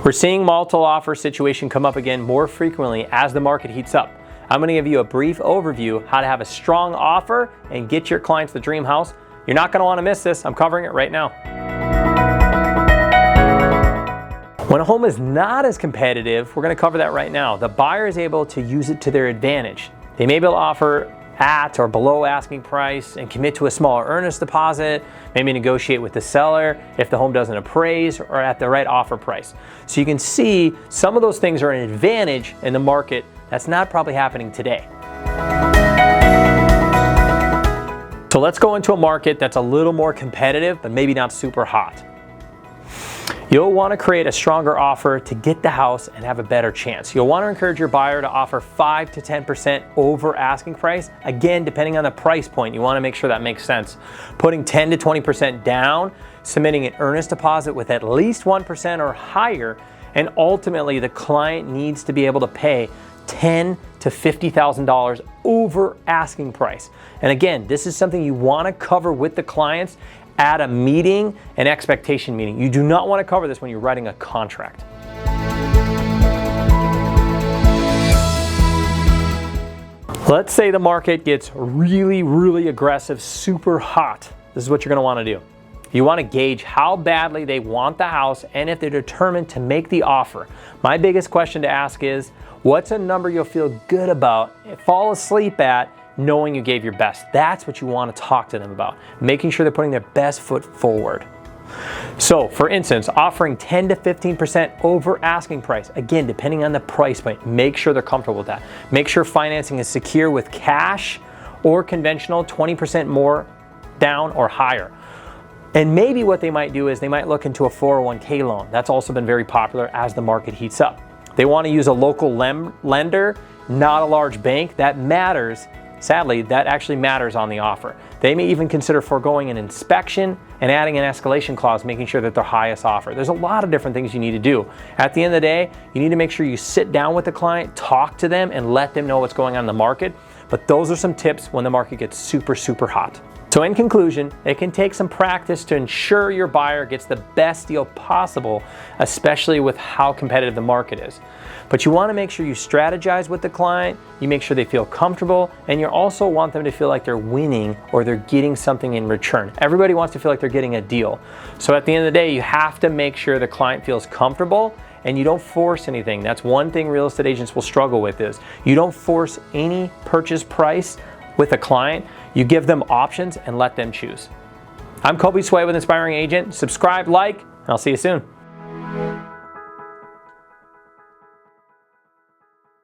We're seeing multiple offer situation come up again more frequently as the market heats up. I'm going to give you a brief overview how to have a strong offer and get your clients the dream house. You're not going to want to miss this. I'm covering it right now. When a home is not as competitive, we're going to cover that right now. The buyer is able to use it to their advantage. They may be able to offer at or below asking price and commit to a smaller earnest deposit, maybe negotiate with the seller if the home doesn't appraise or at the right offer price. So you can see some of those things are an advantage in the market that's not probably happening today. So let's go into a market that's a little more competitive, but maybe not super hot. You'll want to create a stronger offer to get the house and have a better chance. You'll want to encourage your buyer to offer 5 to 10% over asking price. Again, depending on the price point, you want to make sure that makes sense. Putting 10 to 20% down, submitting an earnest deposit with at least 1% or higher, and ultimately the client needs to be able to pay $10,000 to $50,000 over asking price. And again, this is something you want to cover with the clients at a meeting, an expectation meeting. You do not want to cover this when you're writing a contract. Let's say the market gets really aggressive, super hot. This is what you're going to want to do. You want to gauge how badly they want the house and if they're determined to make the offer. My biggest question to ask is, what's a number you'll feel good about, fall asleep at, knowing you gave your best? That's what you want to talk to them about, making sure they're putting their best foot forward. So for instance, offering 10 to 15% over asking price, again, depending on the price point, make sure they're comfortable with that. Make sure financing is secure with cash or conventional, 20% more down or higher. And maybe what they might do is they might look into a 401k loan. That's also been very popular as the market heats up. They want to use a local lender, not a large bank. That matters. Sadly, that actually matters on the offer. They may even consider foregoing an inspection and adding an escalation clause, making sure that their highest offer. There's a lot of different things you need to do. At the end of the day, you need to make sure you sit down with the client, talk to them, and let them know what's going on in the market. But those are some tips when the market gets super hot. So in conclusion, it can take some practice to ensure your buyer gets the best deal possible, especially with how competitive the market is. But you want to make sure you strategize with the client, you make sure they feel comfortable, and you also want them to feel like they're winning or they're getting something in return. Everybody wants to feel like they're getting a deal. So at the end of the day, you have to make sure the client feels comfortable and you don't force anything. That's one thing real estate agents will struggle with, is you don't force any purchase price with a client. You give them options and let them choose. I'm Colby Sway with Inspiring Agent. Subscribe, like, and I'll see you soon.